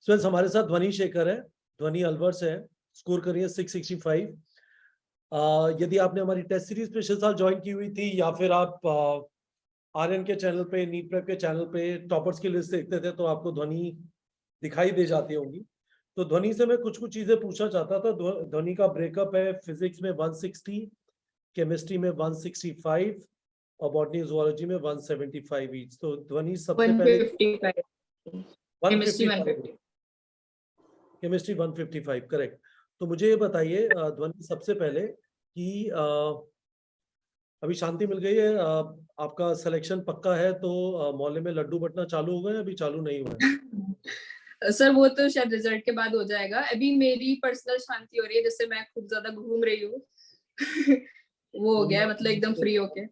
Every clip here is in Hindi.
स्टूडेंट्स हमारे साथ ध्वनि शेखर है, ध्वनि अलवर्स है, स्कोर करी है 665। यदि आपने हमारी टेस्ट सीरीज पिछले साल ज्वाइन की हुई थी या फिर आप आर्यन के चैनल पे, नीट प्रेप के चैनल पे टॉपर्स की लिस्ट देखते थे तो आपको ध्वनि दिखाई दे जाती होंगी। तो ध्वनि से मैं कुछ चीजें पूछना चाहता था। ध्वनि का ब्रेकअप है फिजिक्स में 160, केमिस्ट्री में 165 और बॉटनी जूलॉजी में 175 ईच। तो ध्वनि सबसे पहले 155, केमिस्ट्री 155 करेक्ट। तो मुझे ये बताइए ध्वनि सबसे पहले कि अभी शांति मिल गई है, आपका सिलेक्शन पक्का है तो मोहल्ले में लड्डू बंटना चालू हो गए, अभी चालू नहीं हुआ है? सर वो तो शायद रिजल्ट के बाद हो जाएगा। अभी मेरी पर्सनल शांति हो रही है, जैसे मैं खूब ज्यादा घूम रही हूँ। वो हो गया है, मतलब एकदम फ्री होके।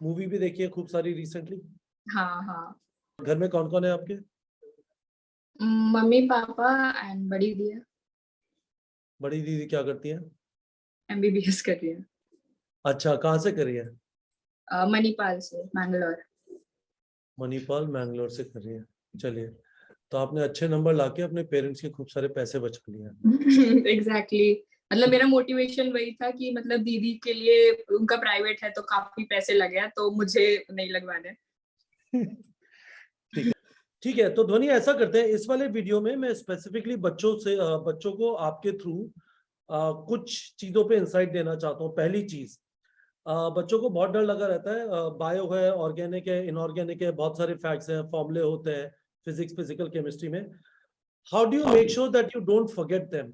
मूवी भी देखी है खूब सारी रिसेंटली? हाँ हाँ। घर में कौन कौन है आपके? मम्मी पापा एंड बड़ी दी है। बड़ी दीदी क्या करती है? MBBS कर रही है। अच्छा, कहाँ से कर रही है? मणिपाल से, मैंगलोर। मणिपाल मैंगलोर से कर रही है। चलिए, तो आपने अच्छे नंबर लाके अपने पेरेंट्स के खूब सारे पैसे बचा लिए। एग्जैक्टली मतलब मेरा मोटिवेशन वही था कि मतलब दीदी के लिए उनका प्राइवेट है तो काफी पैसे लगे हैं, तो मुझे नहीं लगवाने। ठीक है। तो ध्वनि ऐसा करते हैं, इस वाले वीडियो में मैं स्पेसिफिकली बच्चों को आपके थ्रू कुछ चीजों पे इंसाइट देना चाहता हूँ। पहली चीज, बच्चों को बहुत डर लगा रहता है, बायो है, ऑर्गेनिक है, इनऑर्गेनिक है, बहुत सारे फैक्ट्स हैं, फॉर्मूले होते हैं फिजिक्स, फिजिकल, केमिस्ट्री में। How do you make sure that you don't forget them?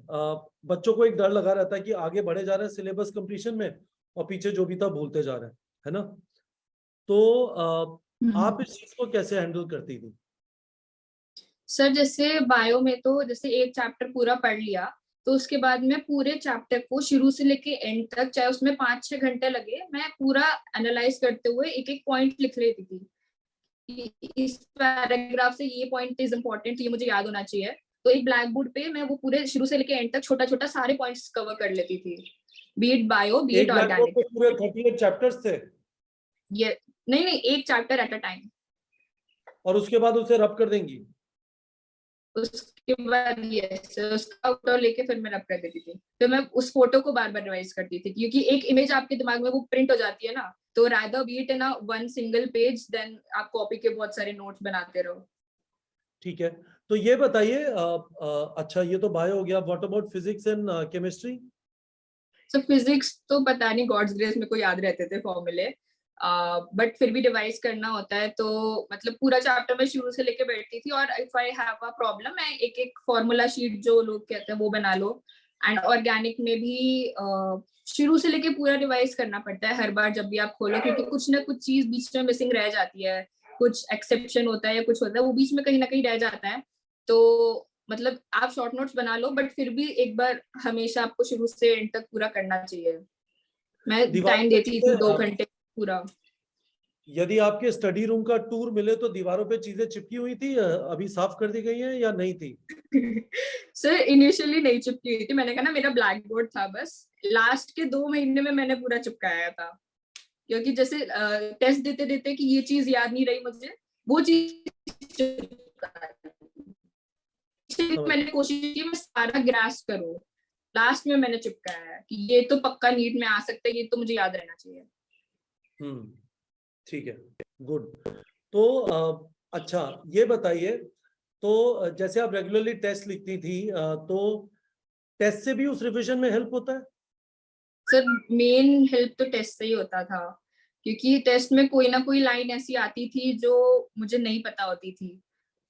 बच्चों को एक डर लगा रहता है कि आगे बढ़े जा रहे हैं सिलेबस कंप्लीशन में और पीछे जो भी था भूलते जा रहे हैं, है ना? तो आप इस चीज को कैसे हैंडल करती थी? सर जैसे बायो में तो जैसे एक चैप्टर पूरा पढ़ लिया तो उसके बाद में पूरे चैप्टर को शुरू से लेके एंड तक, चाहे उसमें 5-6 घंटे लगे, मैं पूरा एनालाइज करते हुए एक एक पॉइंट लिख लेती थी। इस पैराग्राफ से ये पॉइंट इज इम्पोर्टेंट, ये मुझे याद होना चाहिए। तो एक ब्लैक बोर्ड पे मैं वो पूरे शुरू से लेके एंड तक छोटा छोटा सारे पॉइंट्स कवर कर लेती थी, बीट बायो बीट एक ब्लैक बोर्ड ऑर्गेनिक। पे पूरे 38 चैप्टर्स थे? ये नहीं, एक चैप्टर एट अ टाइम। और उसके बाद उसे रब कर देंगी? उसके बाद यस, उसका फोटो लेके फिर मैं रब कर देती थी। तो मैं उस फोटो को बार बार रिवाइज करती थी, क्योंकि एक इमेज आपके दिमाग में वो प्रिंट हो जाती है ना, तो rather be it in a one single page than आप कॉपी के बहुत सारे नोट्स बनाते रहो। ठीक है। तो ये बताइए, अच्छा ये तो बायो हो गया, what about physics and chemistry? So physics तो पता नहीं गॉड्स ग्रेस में को याद रहते थे फॉर्मूले, बट फिर भी डिवाइस करना होता है, तो मतलब पूरा चैप्टर मैं शुरू से लेके बैठती थी। और if I have a problem मैं एक एक फॉर्मूला शीट जो लोग कहते हैं वो बना लो। एंड ऑर्गेनिक में भी शुरू से लेके पूरा रिवाइज करना पड़ता है हर बार जब भी आप खोलो, क्योंकि कुछ ना कुछ चीज बीच में मिसिंग रह जाती है, कुछ एक्सेप्शन होता है या कुछ होता है, वो बीच में कहीं ना कहीं रह जाता है। तो मतलब आप शॉर्ट नोट्स बना लो, बट फिर भी एक बार हमेशा आपको शुरू से एंड तक पूरा करना चाहिए। मैं दीवारों टाइम पे देती थी 2 घंटे पूरा। यदि आपके स्टडी रूम का टूर मिले तो दीवारों पे चीजें चिपकी हुई थी, अभी साफ कर दी गई हैं या नहीं थी? सर इनिशियली नहीं चिपकी हुई थी, मैंने कहा ना मेरा ब्लैक बोर्ड था, बस लास्ट के 2 महीने में मैंने पूरा चिपकाया था। क्योंकि जैसे टेस्ट देते देते कि ये चीज याद नहीं रही मुझे, वो चीज मैंने कोशिश की मैं सारा ग्रास्प करूं, लास्ट में मैंने चिपकाया है कि ये तो पक्का नीट में आ सकता है, ये तो मुझे याद रहना चाहिए। ठीक है, गुड। तो अच्छा ये बताइए, तो जैसे आप रेगुलरली टेस्ट लिखती थी, तो टेस्ट से भी उस रिवीजन में हेल्प होता है? सर मेन हेल्प तो टेस्ट से ही होता था, क्योंकि टेस्ट में कोई ना कोई लाइन ऐसी आती थी जो मुझे नहीं पता होती थी,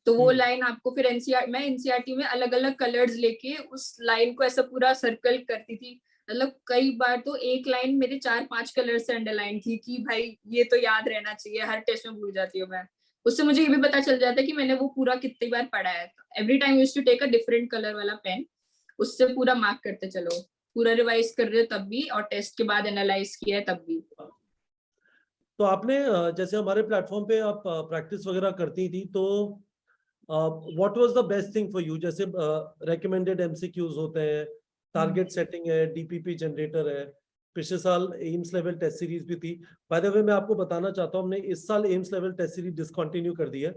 तो वो लाइन आपको फिर मैं एनसीईआरटी में अलग अलग कलर्स लेके उस लाइन को ऐसा पूरा सर्कल करती थी। मतलब कई बार तो एक लाइन मेरे 4-5 कलर से अंडरलाइन थी कि भाई ये तो याद रहना चाहिए, हर टेस्ट में भूल जाती हूँ मैं। उससे मुझे ये भी पता चल जाता है कि मैंने वो पूरा कितनी बार पढ़ा है। Every time used to take a different colour वाला पेन, उससे पूरा मार्क करते चलो, पूरा रिवाइज कर रहे हो तब भी और टेस्ट के बाद एनालाइज किया है तब भी। तो आपने जैसे हमारे प्लेटफॉर्म पे आप प्रैक्टिस वगैरह करती थी, तो what was the best thing for you? जैसे रेकमेंडेड एमसीक्यूज होते हैं, टारगेट सेटिंग है, डीपीपी जनरेटर है, पिछले साल एम्स लेवल टेस्ट सीरीज भी थी। बाय द वे मैं आपको बताना चाहता हूँ, हमने इस साल AIIMS level test series discontinue कर दी है,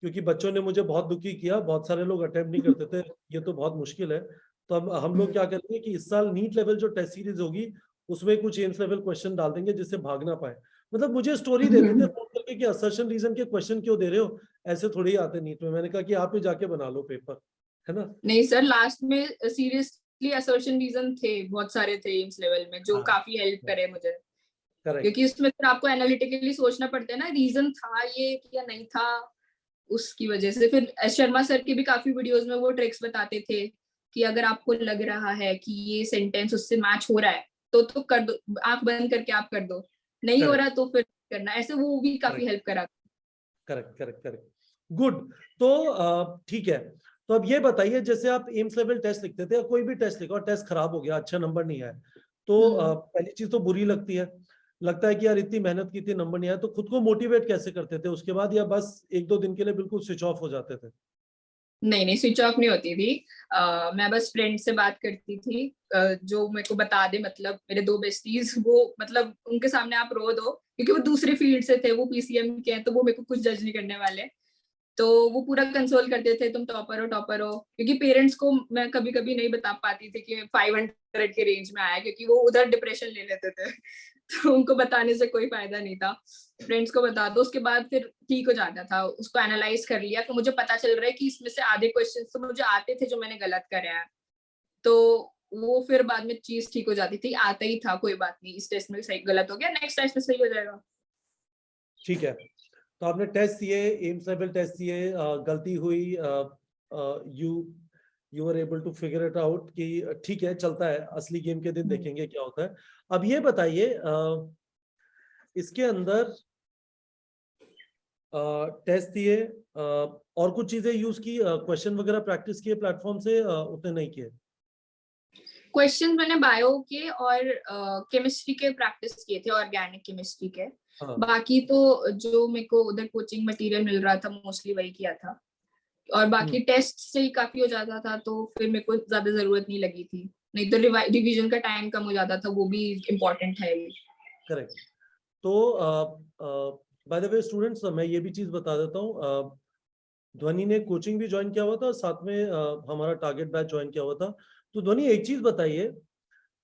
क्योंकि बच्चों ने मुझे बहुत दुखी किया, बहुत सारे लोग अटेम्प्ट नहीं करते थे, ये तो बहुत मुश्किल है। तो अब हम लोग क्या करेंगे कि इस साल नीट लेवल जो टेस्ट सीरीज होगी उसमें कुछ एम्स लेवल क्वेश्चन डाल देंगे जिससे भाग ना पाए। मतलब मुझे स्टोरी देते थे फोन करके कि असर्शन रीजन के क्वेश्चन क्यों दे रहे हो, ऐसे थोड़ी ही आते नीट में। मैंने कहा कि आप ही जाके बना लो पेपर, है ना। नहीं सर, लास्ट में सीरियसली असर्शन रीजन थे, बहुत सारे थे एम्स लेवल में जो हाँ काफी हेल्प करे मुझे, करेक्ट। क्योंकि उसमें फिर आपको एनालिटिकली सोचना पड़ता है ना, रीजन था ये या नहीं था। उसकी वजह से फिर शर्मा सर के भी काफी वीडियोस में वो ट्रिक्स बताते थे कि अगर आपको लग रहा है कि ये सेंटेंस उससे मैच हो रहा है तो कर दो, आंख बंद करके आप कर दो, नहीं हो करेक्ट रहा तो फिर करना, ऐसे वो भी काफी हेल्प करा। Correct correct correct good. तो ठीक है। तो अब ये बताइए, जैसे आप एम्स लेवल टेस्ट लिखते थे या कोई भी टेस्ट लिखा और टेस्ट खराब हो गया, अच्छा नंबर नहीं आया, तो पहली चीज तो बुरी लगती है, लगता है कि यार इतनी मेहनत की थी नंबर नहीं आया। तो खुद को मोटिवेट कैसे करते थे उसके बाद, या बस एक दो दिन के लिए बिल्कुल स्विच ऑफ हो जाते थे? नहीं नहीं, स्विच ऑफ नहीं होती थी। मैं बस फ्रेंड से बात करती थी, जो मेरे को बता दे, मतलब मेरे दो बेस्टीज, वो मतलब उनके सामने आप रो दो, क्योंकि वो दूसरे फील्ड से थे, वो पीसीएम के हैं, तो वो मेरे को कुछ जज नहीं करने वाले। तो वो पूरा कंसोल करते थे, तुम टॉपर हो, क्योंकि पेरेंट्स को मैं कभी कभी नहीं बता पाती थी कि 500 के रेंज में आया, क्योंकि वो उधर डिप्रेशन ले लेते थे तो उनको बताने से कोई फायदा नहीं था। फ्रेंड्स को बता दो, उसके बाद फिर ठीक हो जाता था। उसको एनालाइज कर लिया कि मुझे पता चल रहा है कि इसमें से आधे क्वेश्चन तो मुझे आते थे जो मैंने गलत करे हैं, तो वो फिर बाद में चीज ठीक हो जाती थी, आता ही था, कोई बात नहीं, इस टेस्ट में सही गलत हो गया, नेक्स्ट टेस्ट में सही हो जाएगा। ठीक है। तो आपने टेस्ट दिए, एम्स लेवल टेस्ट दिए, गलती हुई, you you are able to figure it out कि ठीक है चलता है, असली गेम के दिन देखेंगे क्या होता है। अब ये बताइए, इसके अंदर टेस्ट दिए, और कुछ चीजें यूज की, क्वेश्चन वगैरह प्रैक्टिस किए प्लेटफॉर्म से, उतने नहीं किए? क्वेश्चन मैंने बायो के और केमिस्ट्री के प्रैक्टिस किए थे, ऑर्गेनिक केमिस्ट्री के। हाँ बाकी तो जो मेरे को उधर कोचिंग मटेरियल मिल रहा था मोस्टली वही किया था, और बाकी टेस्ट से ही काफी हो जाता था, तो फिर मेरे को ज्यादा जरूरत नहीं लगी थी, नहीं तो रिवीजन का टाइम कम हो जाता था, वो भी इम्पोर्टेंट है। करेक्ट। तो बाय द वे स्टूडेंट्स, मैं ये भी चीज बता देता हूँ, ध्वनि ने कोचिंग भी ज्वाइन किया हुआ था, साथ में हमारा टारगेट बैच ज्वाइन किया हुआ था। तो ध्वनि एक चीज बताइए,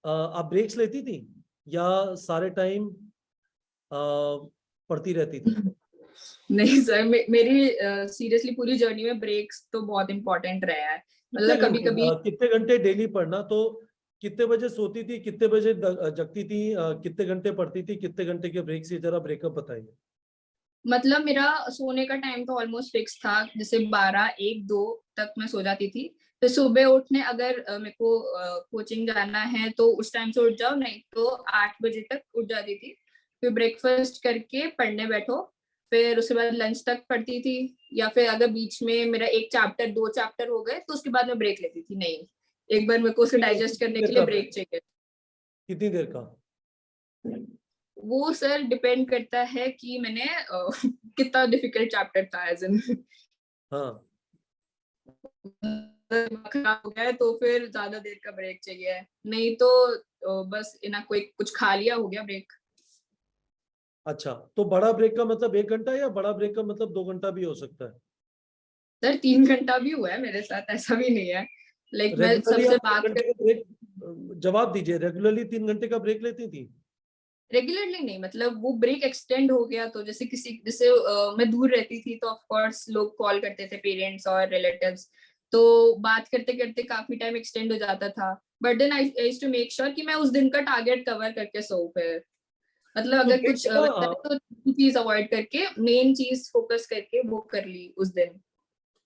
आप ब्रेक्स लेती थी या सारे टाइम पढ़ती रहती थी? नहीं सर, मेरी सीरियसली पूरी जर्नी में ब्रेक्स तो बहुत इंपॉर्टेंट रहा है, मतलब कभी कभी। कितने घंटे डेली पढ़ना, तो कितने बजे सोती थी, कितने बजे जगती थी, कितने घंटे पढ़ती थी, कितने घंटे के ब्रेक? से जरा ब्रेकअप बताइए। मतलब मेरा सोने का टाइम तो ऑलमोस्ट फिक्स था, जैसे 12 1 2 तक मैं सो जाती थी। फिर सुबह उठने अगर मेरे को कोचिंग जाना है तो उस टाइम से उठ जाओ, नहीं तो 8 बजे तक उठ जाती थी। फिर ब्रेकफास्ट करके पढ़ने बैठो, फिर उसके बाद लंच तक पढ़ती थी, या फिर अगर बीच में मेरा एक चैप्टर 2 चैप्टर हो गए तो उसके बाद मैं ब्रेक लेती थी। नहीं, एक बार मेरे को उसे डाइजेस्ट कितनी करने देर के लिए का ब्रेक break? चाहिए। कितनी देर का? वो सर डिपेंड करता है कि मैंने कितना डिफिकल्ट चैप्टर था, एज इन हाँ खराब हो गया है तो फिर ज्यादा देर का ब्रेक चाहिए, नहीं तो बस इना कोई कुछ खा लिया हो गया ब्रेक। अच्छा, तो बड़ा ब्रेक का मतलब 1 घंटा, या बड़ा ब्रेक का मतलब 2 घंटा भी हो सकता है? सर 3 घंटा भी हुआ है मेरे साथ, ऐसा भी नहीं है। लाइक मैं रेगुलरली सबसे आप तीन बात घंटे कर, का ब्रेक, जवाब दीजिए, रेगुलरली 3 घंटे का ब्रेक लेती थी? रेगुलरली नहीं, मतलब वो ब्रेक एक्सटेंड हो गया तो जैसे जैसे मैं दूर रहती थी तो ऑफ कोर्स लोग कॉल करते थे, पेरेंट्स और रिलेटिव्स, तो बात करते करते काफी टाइम एक्सटेंड हो जाता था। But then I used to make sure कि मैं उस दिन का टारगेट कवर करके सो, फिर मतलब तो अगर ब्रेक कुछ लेना, वैसा है तो चीज अवॉइड करके मेन चीज फोकस करके वो कर ली उस दिन।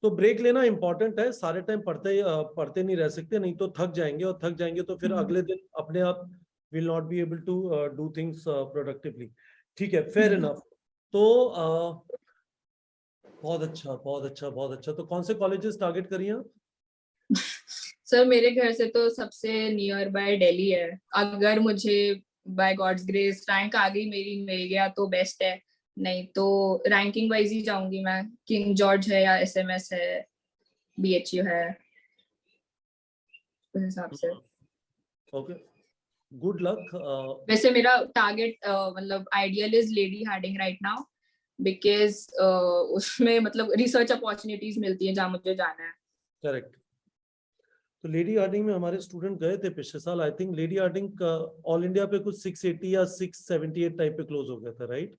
तो ब्रेक लेना इंपॉर्टेंट है, सारे टाइम पढ़ते नहीं रह सकते, नहीं तो थक जाएंगे, और थक जाएंगे तो फिर अगले दिन अपने आप will not be able to do things productively. ठीक है, फेयर इनफ। तो बहुत अच्छा बहुत अच्छा बहुत अच्छा। तो कौन से कॉलेजेस टारगेट करिए आप? सर मेरे घर से तो सबसे नियर बाय दिल्ली है, अगर मुझे बाय गॉड्स ग्रेस रैंक आ गई मेरी, मिल गया तो बेस्ट है, नहीं तो रैंकिंग वाइज ही जाऊंगी मैं, किंग जॉर्ज है या एसएमएस है, बीएचयू है, उस हिसाब से। Okay, good luck. वैसे मेरा टारगेट मतलब ideal is Lady Hardinge right now, because उसमें मतलब रिसर्च अपॉर्चुनिटीज मिलती है जहाँ मुझे जाना है। करेक्ट। तो लेडी हार्डिंग में हमारे स्टूडेंट गए थे पिछले साल, I think Lady Hardinge all India पे कुछ 680 या 678 टाइप पे क्लोज हो गया था, राइट?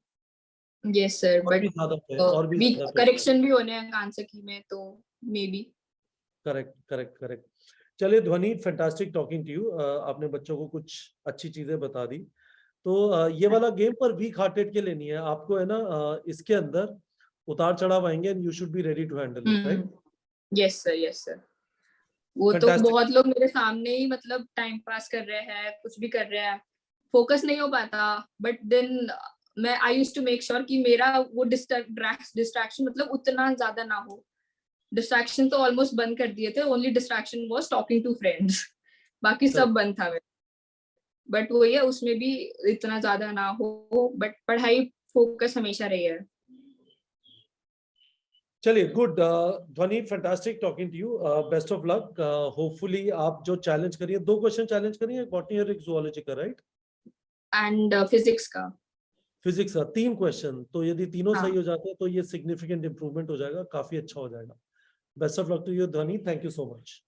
यस सर, और भी बट ज्यादा पे, और भी भी ज्यादा पे। करेक्शन भी होने हैं कांसकी में, तो may be. Correct correct correct. चलिए ध्वनि, फैंटास्टिक टॉकिंग टू यू। आपने बच्चों को कुछ अच्छी चीजें बता दी। तो ये वाला गेम पर वीक हार्टेड के लिए नहीं है आपको, है ना? इसके अंदर उतार चढ़ाव आएंगे and you should be ready to handle it, right? Yes sir, yes sir. वो तो फैंटास्टिक। बहुत लोग मेरे सामने ही मतलब टाइम पास कर रहे हैं, कुछ भी कर रहे हैं, फोकस नहीं हो पाता, बट देन मैं I used to make sure कि मेरा वो डिस्ट्रैक्शन मतलब उतना ज्यादा ना हो। डिस्ट्रैक्शन तो ऑलमोस्ट बंद कर दिए थे, only distraction was talking to friends, बाकी सब करेक्ट। बंद था। बट वो ये उसमें भी इतना ज्यादा ना हो, बट पढ़ाई फोकस हमेशा रही है। चलिए good Dhwani, fantastic talking to you. Best of luck. Hopefully आप जो चैलेंज करिए, 2 क्वेश्चन चैलेंज करिए, एक बॉटनी और एक जूलॉजी का, राइट? एंड फिजिक्स का। फिजिक्स का 3 क्वेश्चन, तो यदि तीनों हाँ, सही हो जाते हैं तो ये सिग्निफिकेंट इंप्रूवमेंट हो जाएगा, काफी अच्छा हो जाएगा। Best of luck to you Dhwani, thank you so much.